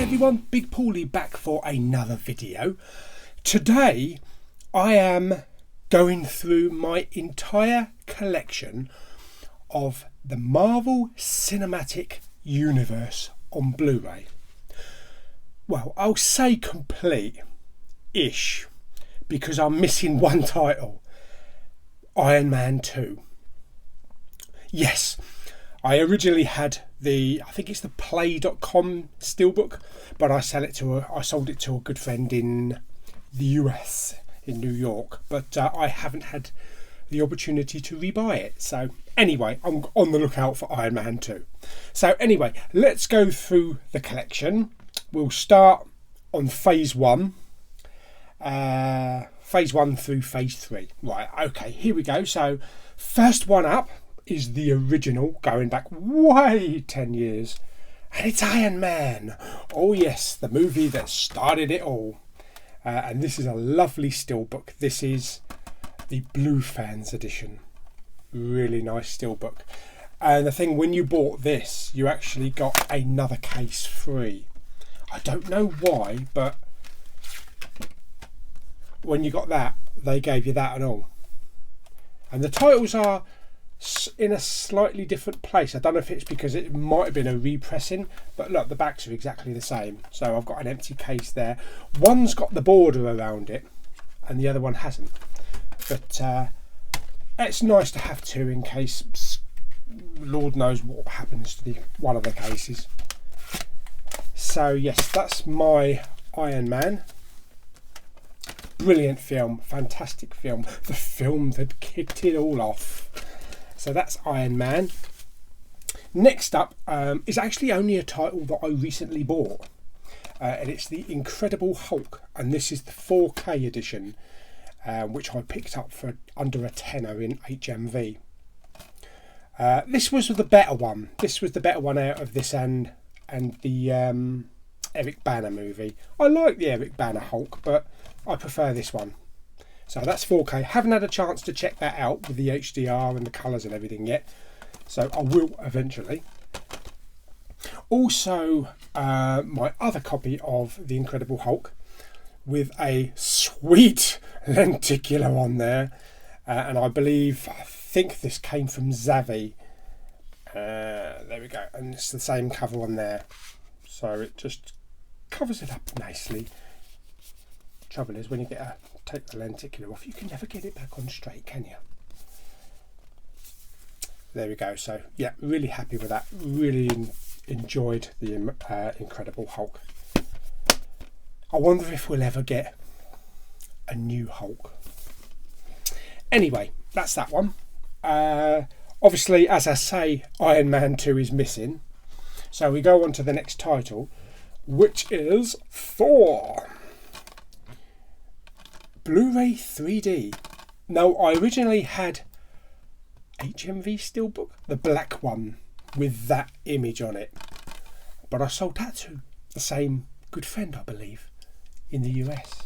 everyone, Big Pauly back for another video. Today I am going through my entire collection of the Marvel Cinematic Universe on Blu-ray. Well, I'll say complete-ish because I'm missing one title, Iron Man 2. Yes, I originally had I think it's the play.com steelbook, but I sold it to a good friend in the US, in New York, but I haven't had the opportunity to rebuy it. So anyway, I'm on the lookout for Iron Man 2. So anyway, let's go through the collection. We'll start on phase 1. Phase 1 through phase 3. Right, okay, here we go. So first one up is the original, going back way 10 years, and it's Iron Man. Oh yes, the movie that started it all. And this is a lovely steelbook. This is the Blue Fans edition. Really nice steelbook. And the thing, when you bought this, you actually got another case free. I don't know why, but when you got that, they gave you that and all. And the titles are in a slightly different place. I don't know if it's because it might have been a repressing, but look, the backs are exactly the same. So I've got an empty case there. One's got the border around it and the other one hasn't, but it's nice to have two in case Lord knows what happens to one of the cases. So yes, that's my Iron Man. Brilliant film, fantastic film, the film that kicked it all off. So that's Iron Man. Next up is actually only a title that I recently bought, and it's the Incredible Hulk, and this is the 4K edition, which I picked up for under a tenner in HMV. This was the better one. This was the better one out of this and the Eric Bana movie. I like the Eric Bana Hulk, but I prefer this one. So that's 4K. Haven't had a chance to check that out with the HDR and the colours and everything yet, so I will eventually. Also, my other copy of the Incredible Hulk with a sweet lenticular on there, and I think this came from Zavi. There we go, and it's the same cover on there, so it just covers it up nicely. Trouble is, when you take the lenticular off, you can never get it back on straight, can you? There we go. So yeah, really happy with that. Really enjoyed the Incredible Hulk. I wonder if we'll ever get a new Hulk. Anyway, that's that one. Obviously, as I say, Iron Man 2 is missing, so we go on to the next title, which is Thor. Blu-ray 3D. Now, I originally had HMV steelbook, the black one with that image on it, but I sold that to the same good friend, I believe, in the US.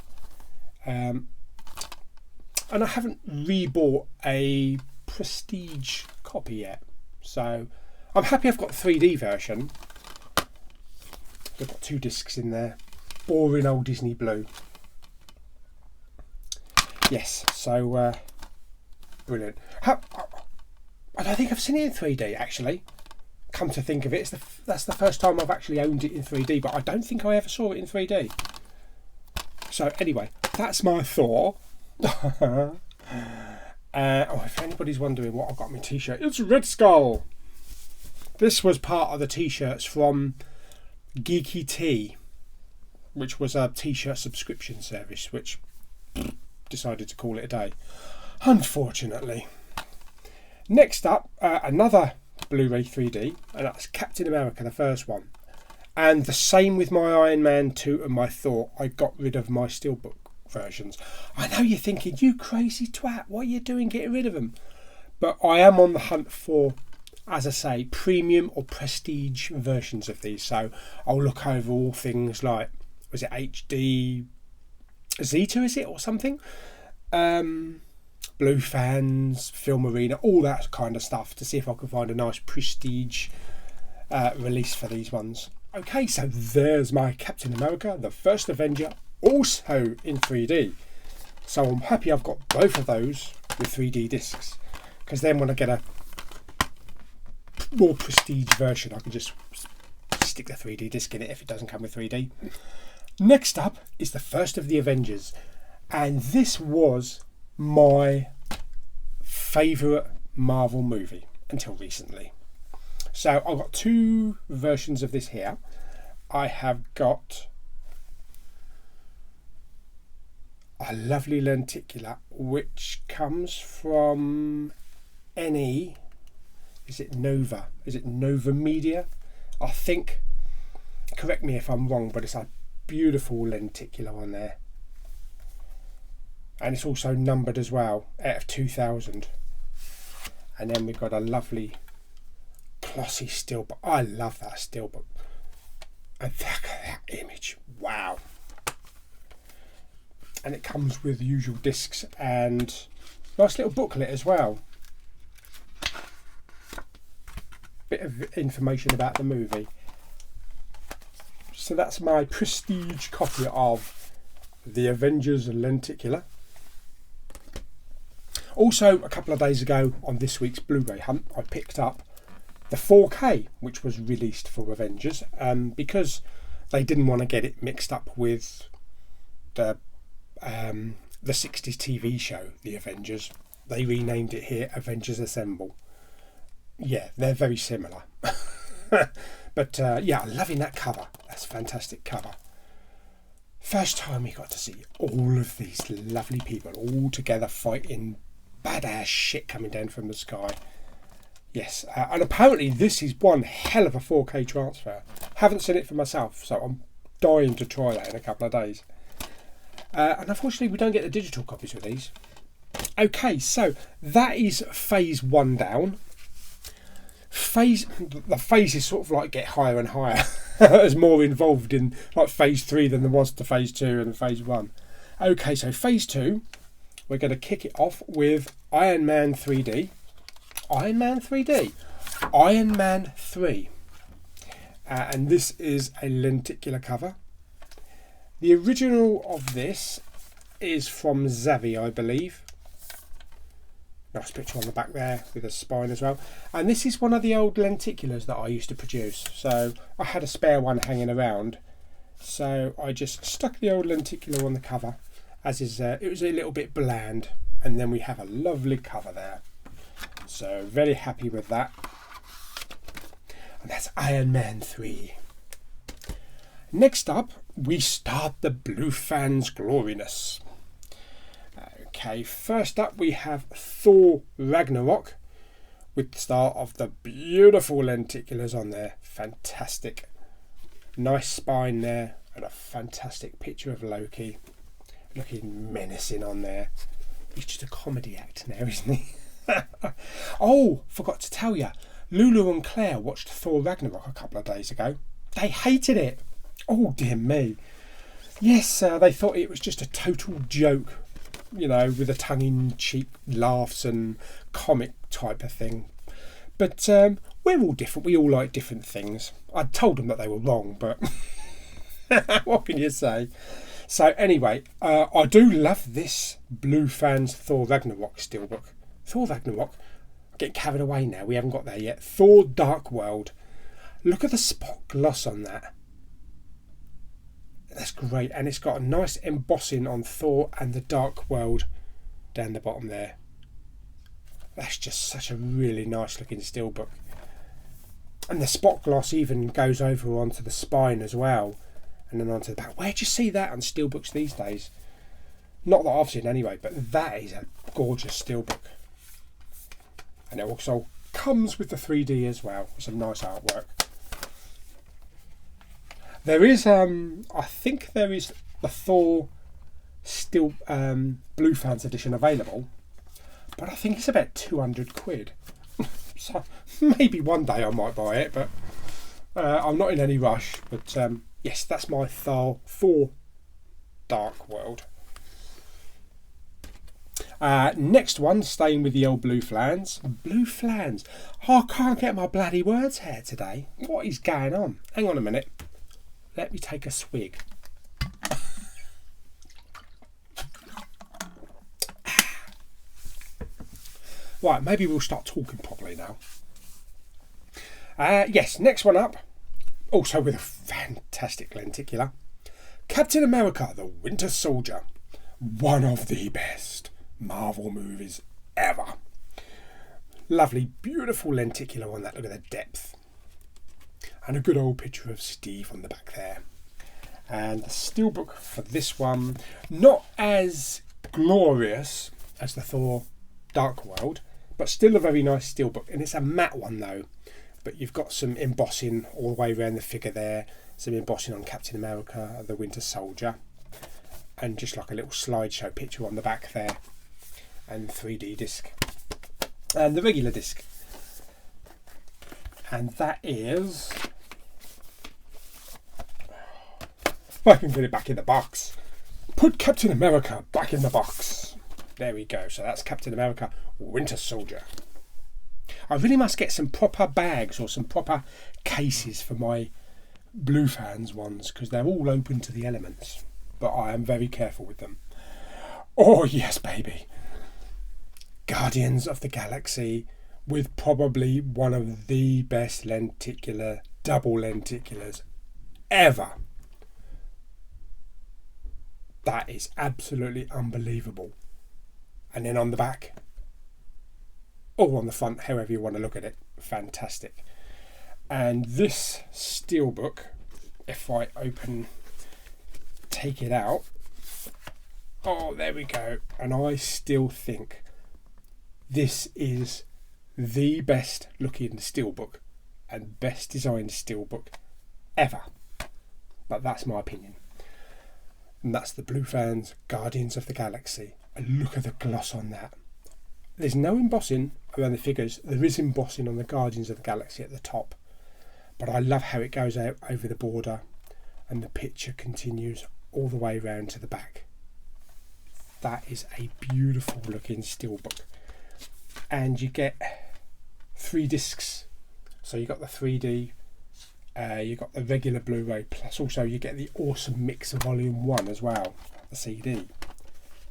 And I haven't rebought a prestige copy yet, so I'm happy I've got the 3D version. I've got 2 discs in there, boring old Disney Blue. Yes, so brilliant. I don't think I've seen it in 3D actually. Come to think of it, that's the first time I've actually owned it in 3D, but I don't think I ever saw it in 3D. So anyway, that's my Thor. Oh, if anybody's wondering what I've got on my t-shirt, it's Red Skull. This was part of the t-shirts from Geeky Tee, which was a t-shirt subscription service, which decided to call it a day, unfortunately. Next up, another Blu-ray 3D, and that's Captain America, the first one. And the same with my Iron Man 2 and my Thor. I got rid of my steelbook versions. I know you're thinking, you crazy twat, what are you doing getting rid of them? But I am on the hunt for, as I say, premium or prestige versions of these. So I'll look over all things like, was it HD Zeta, is it, or something? Blue Fans, Film Arena, all that kind of stuff, to see if I can find a nice prestige release for these ones. Okay, so there's my Captain America, the first Avenger, also in 3D. So I'm happy I've got both of those with 3D discs, because then when I get a more prestige version, I can just stick the 3D disc in it if it doesn't come with 3D. Next up is the first of the Avengers, and this was my favourite Marvel movie until recently. So I've got two versions of this here. I have got a lovely lenticular which comes from NE. Is it Nova? Is it Nova Media? I think. Correct me if I'm wrong, but it's a beautiful lenticular on there. And it's also numbered as well, out of 2000. And then we've got a lovely glossy steelbook. I love that steelbook. And look at that image. Wow. And it comes with the usual discs and nice little booklet as well. Bit of information about the movie. So that's my prestige copy of the Avengers lenticular. Also, a couple of days ago on this week's Blu-ray hunt, I picked up the 4K, which was released for Avengers, because they didn't want to get it mixed up with the 60s TV show, The Avengers. They renamed it here Avengers Assemble. Yeah, they're very similar. But yeah, loving that cover. That's a fantastic cover. First time we got to see all of these lovely people all together fighting badass shit coming down from the sky. Yes, and apparently this is one hell of a 4K transfer. Haven't seen it for myself, so I'm dying to try that in a couple of days. And unfortunately we don't get the digital copies with these. Okay, so that is phase 1 down. The phases sort of like get higher and higher as more involved in like phase 3 than there was to phase 2 and phase 1. Okay, so phase 2, we're going to kick it off with Iron Man 3D. Iron Man 3D. Iron Man 3. And this is a lenticular cover. The original of this is from Zavi, I believe. Nice picture on the back there with a spine as well. And this is one of the old lenticulars that I used to produce. So I had a spare one hanging around. So I just stuck the old lenticular on the cover. As is, it was a little bit bland. And then we have a lovely cover there. So very happy with that. And that's Iron Man 3. Next up, we start the Blue Fans Gloriness. Okay, first up we have Thor Ragnarok with the start of the beautiful lenticulars on there. Fantastic. Nice spine there and a fantastic picture of Loki. Looking menacing on there. He's just a comedy act now, isn't he? Oh, forgot to tell you. Lulu and Claire watched Thor Ragnarok a couple of days ago. They hated it. Oh, dear me. Yes, they thought it was just a total joke. You know, with the tongue-in-cheek laughs and comic type of thing. But we're all different. We all like different things. I told them that they were wrong, but what can you say? So anyway, I do love this Blue Fans Thor Ragnarok steelbook. Thor Ragnarok. I'm getting carried away now. We haven't got there yet. Thor Dark World. Look at the spot gloss on that. That's great, and it's got a nice embossing on Thor and the Dark World down the bottom there. That's just such a really nice looking steelbook. And the spot gloss even goes over onto the spine as well, and then onto the back. Where'd you see that on steelbooks these days? Not that I've seen anyway, but that is a gorgeous steelbook. And it also comes with the 3D as well, with some nice artwork. There is, I think there is the Thor still Blue Fans edition available, but I think it's about 200 quid. So maybe one day I might buy it, but I'm not in any rush. But yes, that's my Thor Dark World. Next one, staying with the old blue flans. Blue flans. Oh, I can't get my bloody words out today. What is going on? Hang on a minute. Let me take a swig. Right, maybe we'll start talking properly now. Yes, next one up. Also with a fantastic lenticular. Captain America, the Winter Soldier. One of the best Marvel movies ever. Lovely, beautiful lenticular on that. Look at the depth. And a good old picture of Steve on the back there. And the steelbook for this one, not as glorious as the Thor Dark World, but still a very nice steelbook. And it's a matte one though. But you've got some embossing all the way around the figure there. Some embossing on Captain America, the Winter Soldier. And just like a little slideshow picture on the back there. And 3D disc. And the regular disc. And that is... I can get it back in the box. Put Captain America back in the box. There we go. So that's Captain America, Winter Soldier. I really must get some proper bags or some proper cases for my blue fans ones, because they're all open to the elements. But I am very careful with them. Oh yes, baby. Guardians of the Galaxy with probably one of the best lenticular, double lenticulars ever. That is absolutely unbelievable. And then on the back, or on the front, however you want to look at it, fantastic. And this steelbook, if I take it out, oh, there we go. And I still think this is the best looking steelbook and best designed steelbook ever. But that's my opinion. And that's the Blue Fans Guardians of the Galaxy. And look at the gloss on that. There's no embossing around the figures. There is embossing on the Guardians of the Galaxy at the top. But I love how it goes out over the border and the picture continues all the way around to the back. That is a beautiful looking steelbook. And you get 3 discs. So you got the 3D, you got the regular Blu-ray, plus also you get the awesome mix of Volume 1 as well, the CD.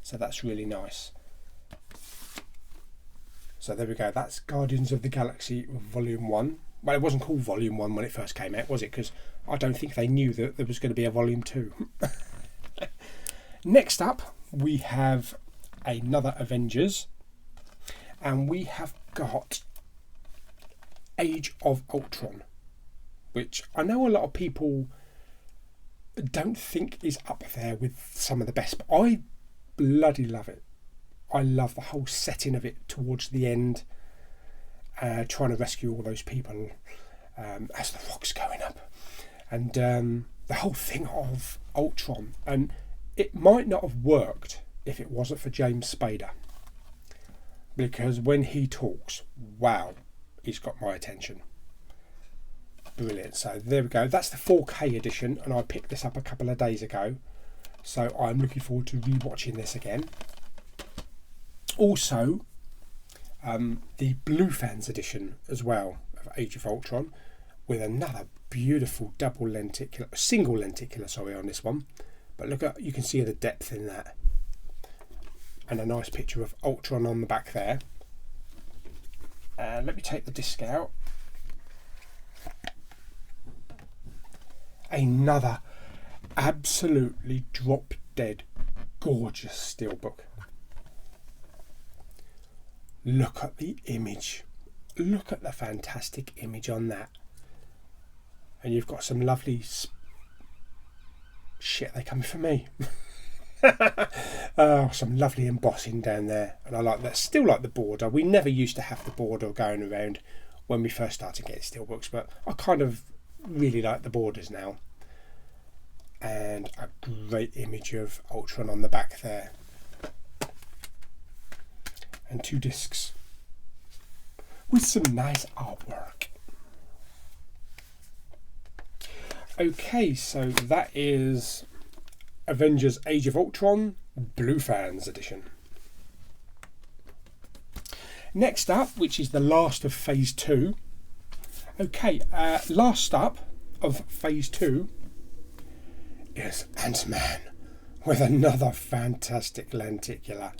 So that's really nice. So there we go, that's Guardians of the Galaxy Volume 1. Well, it wasn't called Volume 1 when it first came out, was it? Because I don't think they knew that there was going to be a Volume 2. Next up, we have another Avengers. And we have got Age of Ultron, which I know a lot of people don't think is up there with some of the best, but I bloody love it. I love the whole setting of it towards the end, trying to rescue all those people as the rock's going up, and the whole thing of Ultron. And it might not have worked if it wasn't for James Spader, because when he talks, wow, he's got my attention. Brilliant. So there we go. That's the 4K edition, and I picked this up a couple of days ago, so I'm looking forward to rewatching this again. Also, the Blue Fans edition as well of Age of Ultron, with another beautiful single lenticular, sorry, on this one. But look at, you can see the depth in that, and a nice picture of Ultron on the back there. And let me take the disc out. Another absolutely drop dead gorgeous steelbook. Look at the image. Look at the fantastic image on that. And you've got some lovely shit, they coming for me. Some lovely embossing down there, and I like that. Still like the border. We never used to have the border going around when we first started getting steelbooks, but I kind of really like the borders now. And a great image of Ultron on the back there, and 2 discs with some nice artwork. Okay, so that is Avengers Age of Ultron Blue Fans edition. Next up, which is the last of phase 2. Okay, last up of phase 2 is Ant-Man with another fantastic lenticular.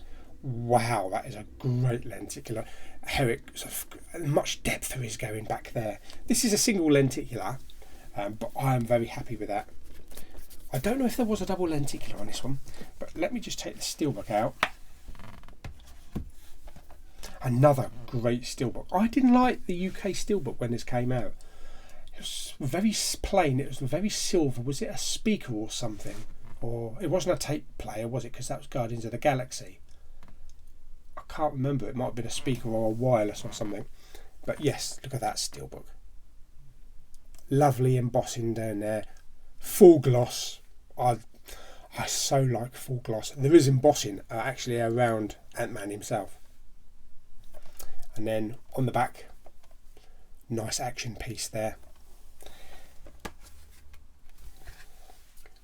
Wow, that is a great lenticular. How it sort of, much depth there is going back there. This is a single lenticular, but I am very happy with that. I don't know if there was a double lenticular on this one, but let me just take the steelbook out. Another great steelbook. I didn't like the UK steelbook when this came out. It was very plain, it was very silver. Was it a speaker or something? Or it wasn't a tape player, was it? Because that was Guardians of the Galaxy. I can't remember. It might have been a speaker or a wireless or something. But yes, look at that steelbook. Lovely embossing down there. Full gloss. I so like full gloss. There is embossing actually around Ant-Man himself. And then on the back, nice action piece there.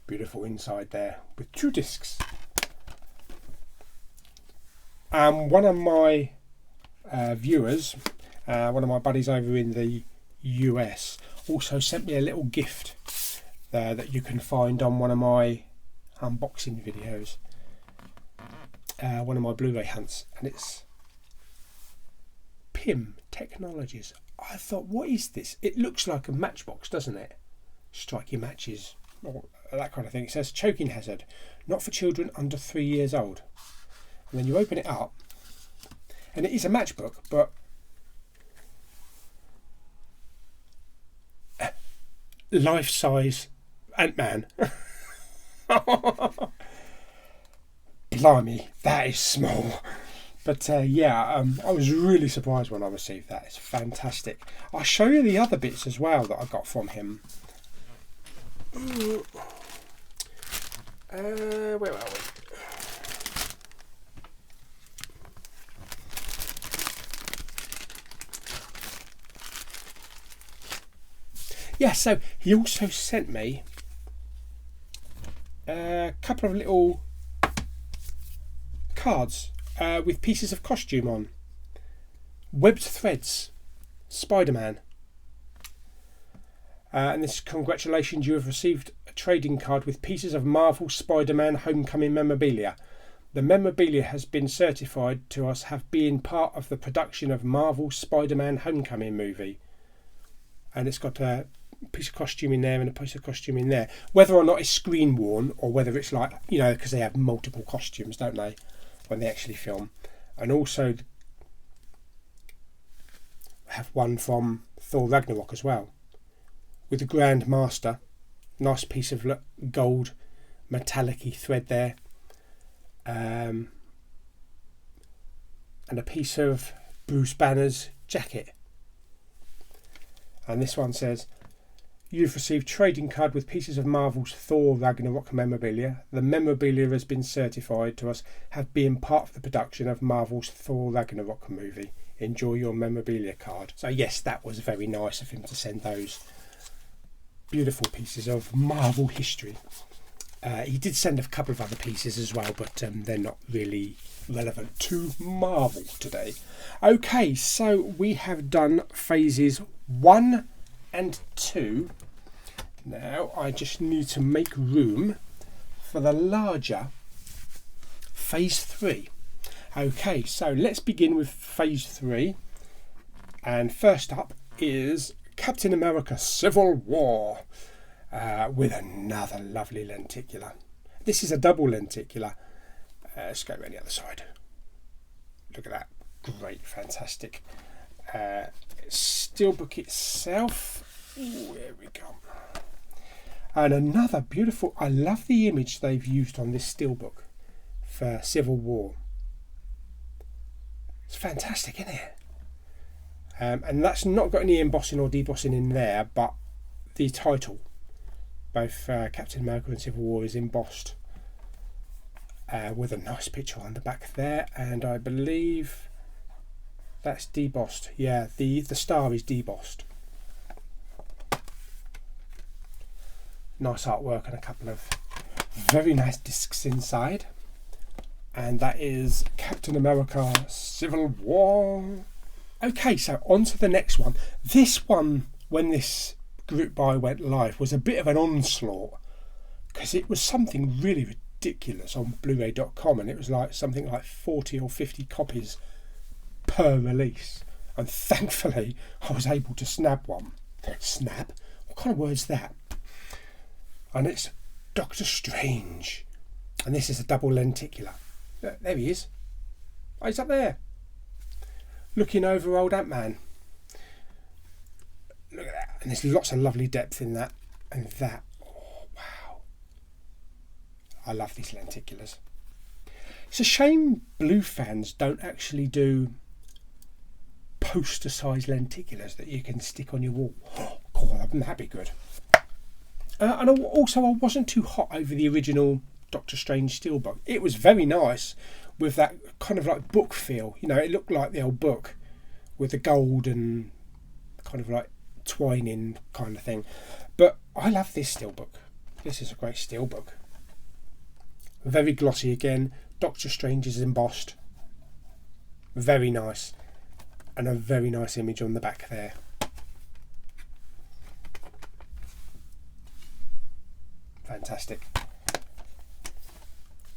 Beautiful inside there with 2 discs. One of my viewers, one of my buddies over in the US, also sent me a little gift that you can find on one of my unboxing videos, one of my Blu-ray hunts, and it's PIM Technologies. I thought, what is this? It looks like a matchbox, doesn't it? Strike your matches, or that kind of thing. It says choking hazard, not for children under 3 years old. And then you open it up, and it is a matchbook, but life-size Ant-Man. Blimey, that is small. But yeah, I was really surprised when I received that. It's fantastic. I'll show you the other bits as well that I got from him. Where are we? Yeah, so he also sent me a couple of little cards with pieces of costume on. Webbed Threads, Spider-Man. And this, congratulations, you have received a trading card with pieces of Marvel Spider-Man Homecoming memorabilia. The memorabilia has been certified to us have been part of the production of Marvel Spider-Man Homecoming movie. And it's got a piece of costume in there and a piece of costume in there. Whether or not it's screen worn, or whether it's like, you know, because they have multiple costumes, don't they, when they actually film. And also have one from Thor Ragnarok as well, with the Grand Master. Nice piece of gold metallic-y thread there. And a piece of Bruce Banner's jacket. And this one says, you've received trading card with pieces of Marvel's Thor Ragnarok memorabilia. The memorabilia has been certified to us have been part of the production of Marvel's Thor Ragnarok movie. Enjoy your memorabilia card. So yes, that was very nice of him to send those beautiful pieces of Marvel history. He did send a couple of other pieces as well, but they're not really relevant to Marvel today. Okay, so we have done phases 1 and 2. Now I just need to make room for the larger phase 3. Okay, so let's begin with phase 3. And first up is Captain America Civil War, with another lovely lenticular. This is a double lenticular. Let's go around the other side. Look at that. Great, fantastic. Steelbook itself. Ooh, there we go. And another beautiful, I love the image they've used on this steelbook for Civil War. It's fantastic, isn't it? And that's not got any embossing or debossing in there, but the title, both Captain America and Civil War, is embossed with a nice picture on the back there, and I believe that's debossed. Yeah, the star is debossed. Nice artwork and a couple of very nice discs inside. and that is Captain America Civil War. Okay, so on to the next one. This one, when this group buy went live, was a bit of an onslaught because it was something really ridiculous on Blu-ray.com, and it was like something like 40 or 50 copies per release. And thankfully, I was able to snab one. Snab? What kind of word's that? And it's Doctor Strange. And this is a double lenticular. There he is. Oh, he's up there. Looking over old Ant-Man. Look at that. And there's lots of lovely depth in that. And that. Oh, wow. I love these lenticulars. It's a shame Blue fans don't actually do poster-sized lenticulars that you can stick on your wall. Oh, God, that'd be good. And also, I wasn't too hot over the original Doctor Strange steelbook. It was very nice with that kind of like book feel. You know, it looked like the old book with the gold and kind of like twining kind of thing. But I love this steelbook. This is a great steelbook. Very glossy again. Doctor Strange is embossed. Very nice. And a very nice image on the back there. Fantastic.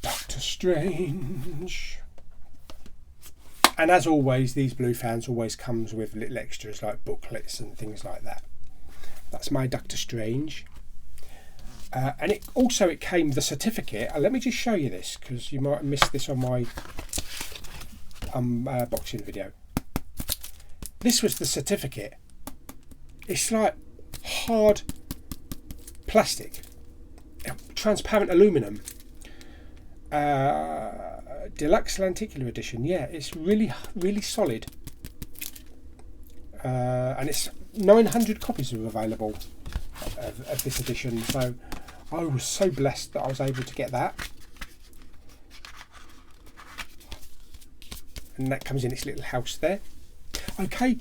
Doctor Strange. And as always, these Blue fans always comes with little extras like booklets and things like that. That's my Doctor Strange. And it came the certificate. Let me just show you this because you might have missed this on my unboxing video. This was the certificate. It's like hard plastic, transparent aluminum. Deluxe lenticular edition. Yeah, it's really, really solid. And it's 900 copies are available of this edition. So I was so blessed that I was able to get that. And that comes in its little house there. Okay,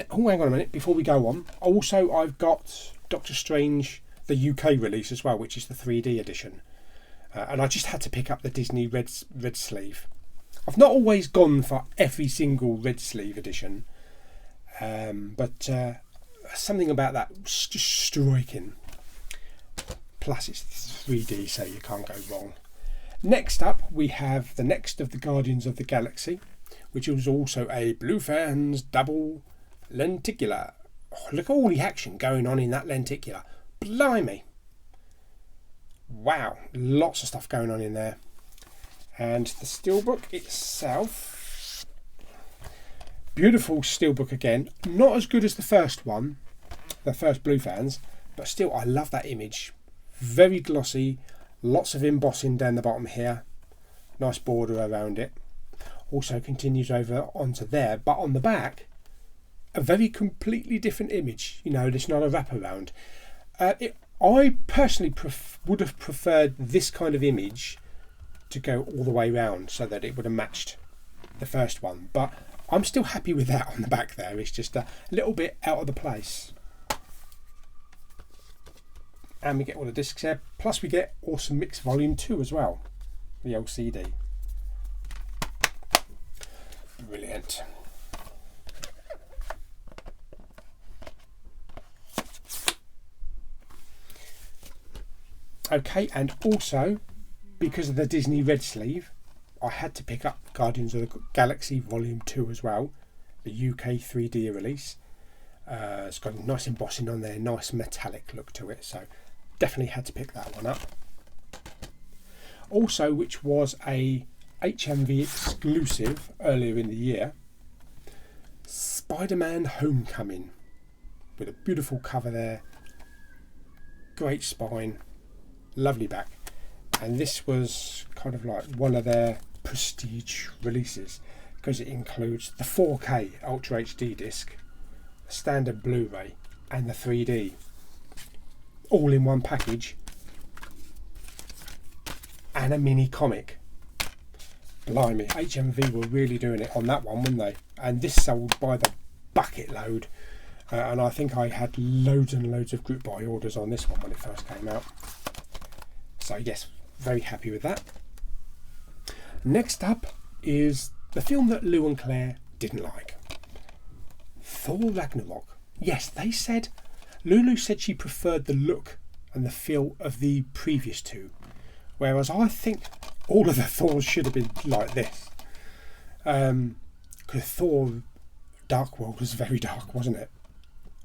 oh, hang on a minute before we go on. Also, I've got Doctor Strange, the UK release as well, which is the 3D edition. And I just had to pick up the Disney red sleeve. I've not always gone for every single red sleeve edition, but something about that was just striking. Plus, it's 3D, so you can't go wrong. Next up, we have the next of the Guardians of the Galaxy, which was also a Blue Fans double lenticular. Oh, look at all the action going on in that lenticular. Blimey. Wow, lots of stuff going on in there. And the steelbook itself, beautiful steelbook again. Not as good as the first one, the first Blue Fans, but still I love that image. Very glossy, lots of embossing down the bottom here. Nice border around it. Also continues over onto there, but on the back, a very completely different image. You know, there's not a wraparound. I personally would have preferred this kind of image to go all the way around so that it would have matched the first one. But I'm still happy with that on the back there. It's just a little bit out of the place. And we get all the discs there. Plus we get Awesome Mix Volume 2 as well. The LCD. Brilliant. Okay, and also because of the Disney red sleeve, I had to pick up Guardians of the Galaxy Volume 2 as well, the UK 3D release. It's got a nice embossing on there, nice metallic look to it, so definitely had to pick that one up. Also, which was a HMV exclusive earlier in the year, Spider-Man Homecoming, with a beautiful cover there, great spine, lovely back. And this was kind of like one of their prestige releases because it includes the 4K Ultra HD disc, the standard Blu-ray and the 3D all in one package, and a mini comic. Blimey, HMV were really doing it on that one, weren't they? And this sold by the bucket load, and I think I had loads and loads of group buy orders on this one when it first came out. So yes, very happy with that. Next up is the film that Lou and Claire didn't like. Thor Ragnarok. Yes, they said, Lulu said she preferred the look and the feel of the previous two, whereas I think all of the Thors should have been like this. Because Thor Dark World was very dark, wasn't it?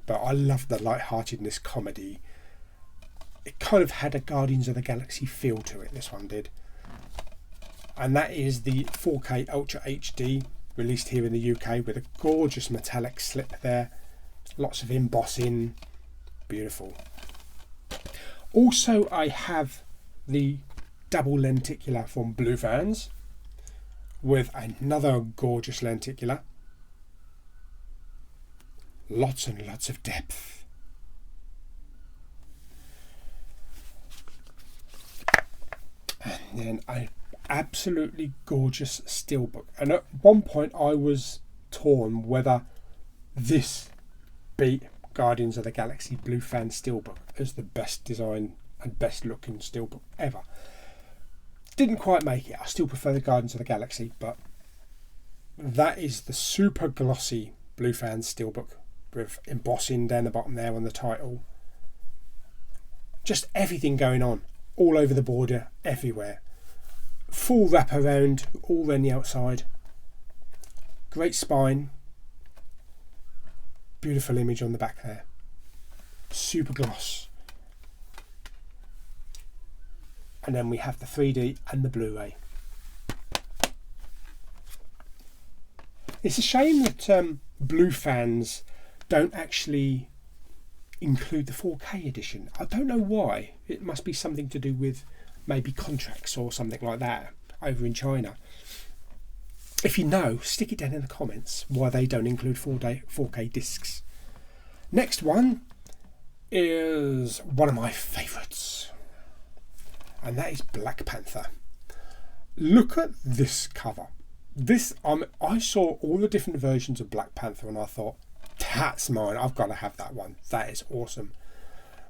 But I loved the light-heartedness comedy. It kind of had a Guardians of the Galaxy feel to it, this one did. And that is the 4K Ultra HD, released here in the UK with a gorgeous metallic slip there. Lots of embossing. Beautiful. Also, I have the double lenticular from Blue Vans with another gorgeous lenticular. Lots and lots of depth. And then a absolutely gorgeous steelbook. And at one point I was torn whether this beat Guardians of the Galaxy Blue Fan steelbook as the best design and best looking steelbook ever. Didn't quite make it. I still prefer the Guardians of the Galaxy, but that is the super glossy Blue Fan steelbook with embossing down the bottom there on the title. Just everything going on all over the border, everywhere. Full wrap around all around the outside. Great spine. Beautiful image on the back there. Super gloss. And then we have the 3D and the Blu-ray. It's a shame that Blue Fans don't actually include the 4K edition. I don't know why. It must be something to do with maybe contracts or something like that over in China. If you know, stick it down in the comments why they don't include 4K discs. Next one is one of my favourites, and that is Black Panther. Look at this cover. This I saw all the different versions of Black Panther and I thought, that's mine. I've got to have that one. That is awesome.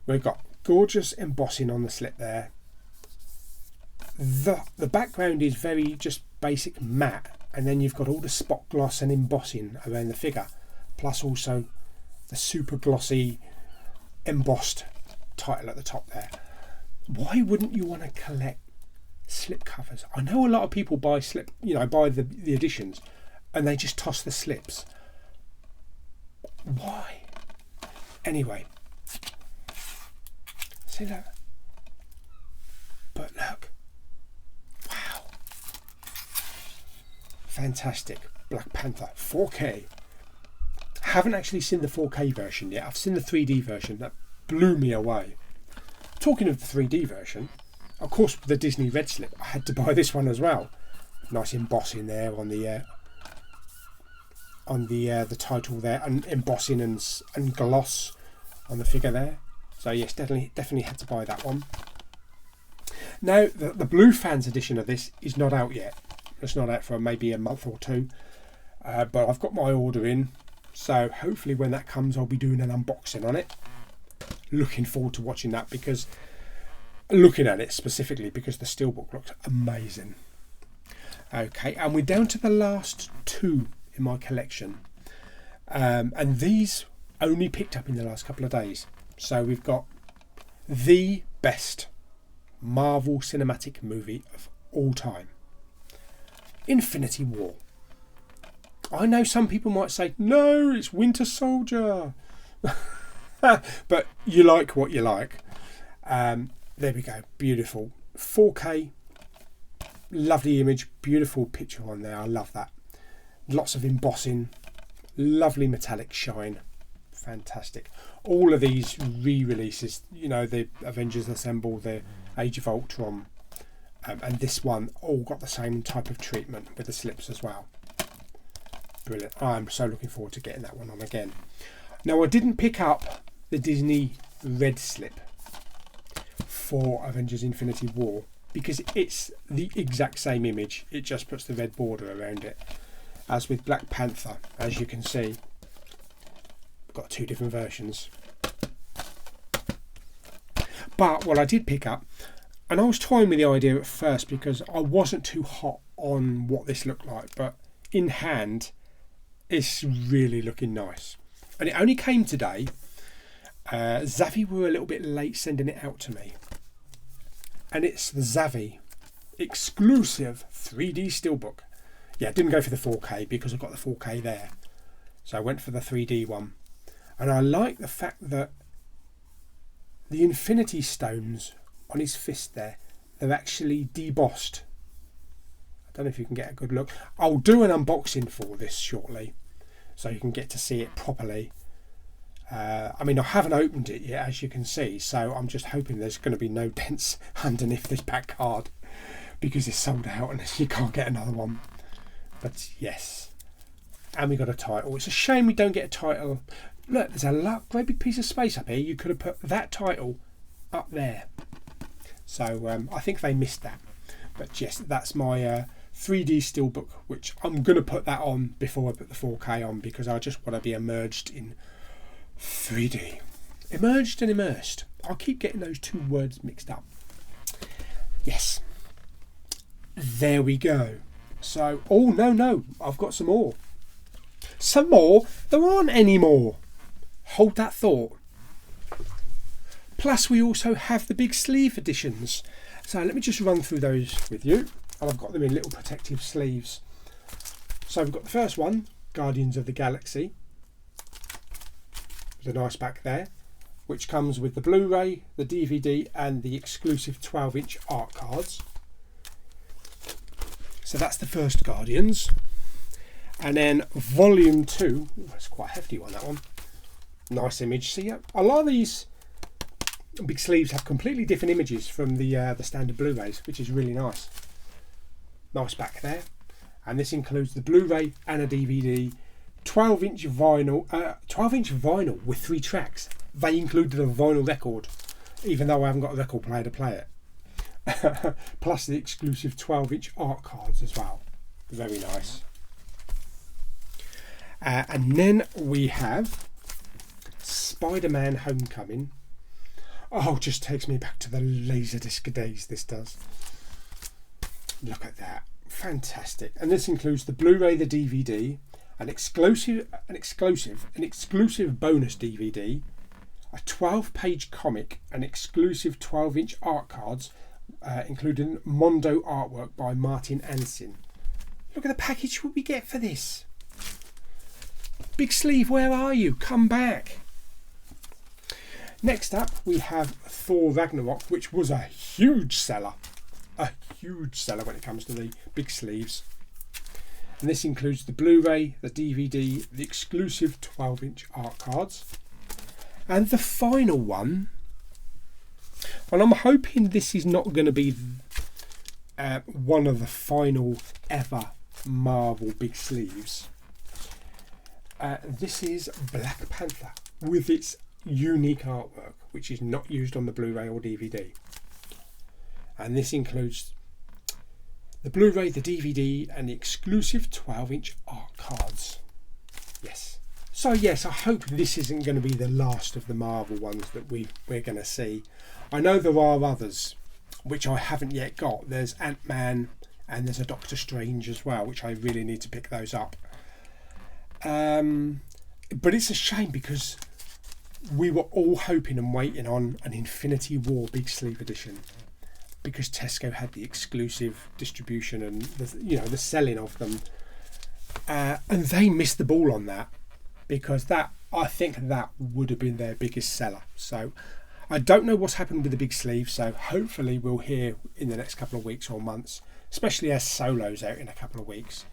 We've got gorgeous embossing on the slip there. The background is very just basic matte, and then you've got all the spot gloss and embossing around the figure, plus also the super glossy embossed title at the top there. Why wouldn't you want to collect slip covers? I know a lot of people buy buy the editions and they just toss the slips. Why? Anyway, see that? But look, wow, fantastic. Black Panther 4K. Haven't actually seen the 4K version yet. I've seen the 3D version. That blew me away. Talking of the 3D version, of course, with the Disney red slip, I had to buy this one as well. Nice embossing there on the title there, and embossing and gloss on the figure there. So yes, definitely had to buy that one. Now the Blue Fans edition of this is not out yet. It's not out for maybe a month or two, but I've got my order in, so hopefully when that comes I'll be doing an unboxing on it. Looking forward to watching that, because looking at it specifically because the steelbook looks amazing. Okay, and we're down to the last two in my collection, and these only picked up in the last couple of days. So we've got the best Marvel cinematic movie of all time, Infinity War. I know some people might say, no, it's Winter Soldier. But you like what you like. There we go. Beautiful. 4K. Lovely image. Beautiful picture on there. I love that. Lots of embossing. Lovely metallic shine. Fantastic. All of these re-releases, the Avengers Assemble, the Age of Ultron, and this one all got the same type of treatment with the slips as well. Brilliant. I'm so looking forward to getting that one on again. Now, I didn't pick up the Disney red slip for Avengers Infinity War because it's the exact same image. It just puts the red border around it. As with Black Panther, as you can see, I've got two different versions. But what I did pick up, and I was toying with the idea at first because I wasn't too hot on what this looked like, but in hand it's really looking nice. And it only came today. Zavvi were a little bit late sending it out to me, and it's the Zavvi exclusive 3D steelbook. Yeah, I didn't go for the 4K because I've got the 4K there, so I went for the 3D one. And I like the fact that the infinity stones on his fist there, they're actually debossed. I don't know if you can get a good look. I'll do an unboxing for this shortly, so you can get to see it properly. I mean, I haven't opened it yet, as you can see, so I'm just hoping there's going to be no dents underneath this back card, because it's sold out and you can't get another one. But yes, and we got a title. It's a shame we don't get a title. Look, there's a great big piece of space up here. You could have put that title up there. So I think they missed that. But yes, that's my 3D steelbook, which I'm going to put that on before I put the 4K on, because I just want to be immersed in 3D. Emerged and immersed. I'll keep getting those two words mixed up. Yes. There we go. So, oh no, I've got some more. Some more? There aren't any more. Hold that thought. Plus we also have the big sleeve editions. So let me just run through those with you. And I've got them in little protective sleeves. So we've got the first one, Guardians of the Galaxy. With a nice back there, which comes with the Blu-ray, the DVD and the exclusive 12-inch art cards. So that's the first Guardians. And then volume 2, that's quite a hefty one, that one. Nice image. See, a lot of these big sleeves have completely different images from the standard Blu-rays, which is really nice. Nice back there. And this includes the Blu-ray and a DVD, 12-inch vinyl with 3 tracks. They included a vinyl record, even though I haven't got a record player to play it. Plus the exclusive 12-inch art cards as well. Very nice. And then we have Spider-Man Homecoming. Oh, just takes me back to the Laserdisc days, this does. Look at that. Fantastic. And this includes the Blu-ray, the DVD, an exclusive bonus DVD, a 12-page comic, an exclusive 12-inch art cards, including Mondo artwork by Martin Ansin. Look at the package what we get for this. Big Sleeve, where are you? Come back. Next up we have Thor Ragnarok, which was a huge seller. A huge seller when it comes to the big sleeves. And this includes the Blu-ray, the DVD, the exclusive 12-inch art cards. And the final one, and I'm hoping this is not going to be one of the final ever Marvel big sleeves. This is Black Panther with its unique artwork, which is not used on the Blu-ray or DVD. And this includes the Blu-ray, the DVD and the exclusive 12-inch art cards. Yes. So yes, I hope this isn't going to be the last of the Marvel ones that we're going to see. I know there are others which I haven't yet got. There's Ant-Man and there's a Doctor Strange as well, which I really need to pick those up. But it's a shame because we were all hoping and waiting on an Infinity War big sleeve edition, because Tesco had the exclusive distribution and the selling of them, and they missed the ball on that, because I think that would have been their biggest seller. So I don't know what's happened with the big sleeve, so hopefully we'll hear in the next couple of weeks or months, especially as Solo's out in a couple of weeks,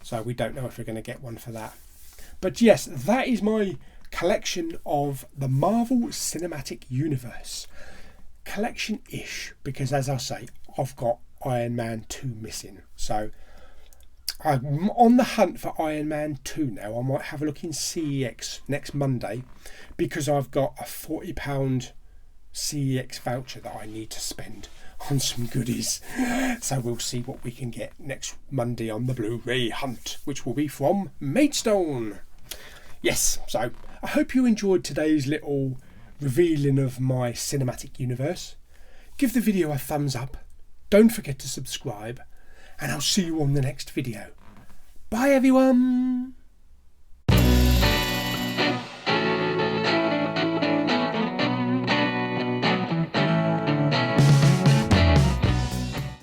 so we don't know if we're going to get one for that. But yes, that is my collection of the Marvel Cinematic Universe. Collection-ish, because as I say, I've got Iron Man 2 missing. So I'm on the hunt for Iron Man 2 now. I might have a look in CEX next Monday, because I've got a £40 CEX voucher that I need to spend on some goodies. So we'll see what we can get next Monday on the Blu-ray hunt, which will be from Maidstone. Yes, so I hope you enjoyed today's little revealing of my cinematic universe. Give the video a thumbs up, don't forget to subscribe, and I'll see you on the next video. Bye everyone.